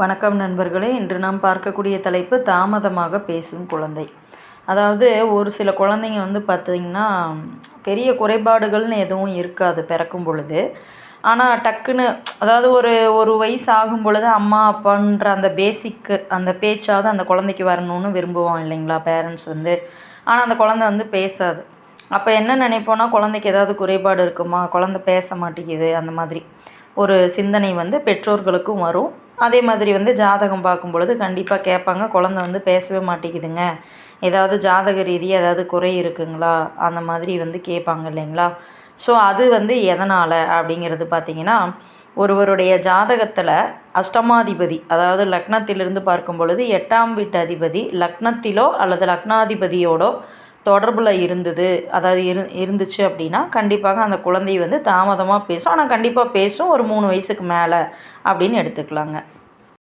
வணக்கம் நண்பர்களே. இன்று நாம் பார்க்கக்கூடிய தலைப்பு தாமதமாக பேசும் குழந்தை. அதாவது ஒரு சில குழந்தைங்க பார்த்திங்கன்னா பெரிய குறைபாடுகள்னு எதுவும் இருக்காது பிறக்கும் பொழுது. ஆனால் டக்குன்னு அதாவது ஒரு ஒரு வயசு ஆகும் பொழுது அம்மா அப்பான்ற அந்த பேசிக்கு அந்த பேச்சாவது அந்த குழந்தைக்கு வரணும்னு விரும்புவோம் இல்லைங்களா பேரண்ட்ஸ் ஆனால் அந்த குழந்தை பேசாது. அப்போ என்ன நினைப்போன்னா குழந்தைக்கு ஏதாவது குறைபாடு இருக்குமா, குழந்தை பேச மாட்டேங்குது, அந்த மாதிரி ஒரு சிந்தனை பெற்றோர்களுக்கும் வரும். அதே மாதிரி ஜாதகம் பார்க்கும் பொழுது கண்டிப்பாக கேட்பாங்க, குழந்தை பேசவே மாட்டேங்குதுங்க, ஏதாவது ஜாதக ரீதியாக ஏதாவது குறை இருக்குங்களா, அந்த மாதிரி கேட்பாங்க இல்லைங்களா. ஸோ அது எதனால் அப்படிங்கிறது பார்த்திங்கன்னா, ஒருவருடைய ஜாதகத்தில் அஷ்டமாதிபதி அதாவது லக்னத்திலிருந்து பார்க்கும் பொழுது 8ஆம் வீட்டு அதிபதி லக்னத்திலோ அல்லது லக்னாதிபதியோடோ தொடர்பில் இருந்தது, அதாவது இருந்துச்சு அப்படின்னா கண்டிப்பாக அந்த குழந்தை தாமதமாக பேசும். ஆனால் கண்டிப்பாக பேசும், ஒரு 3 வயசுக்கு மேலே அப்படின்னு எடுத்துக்கலாங்க.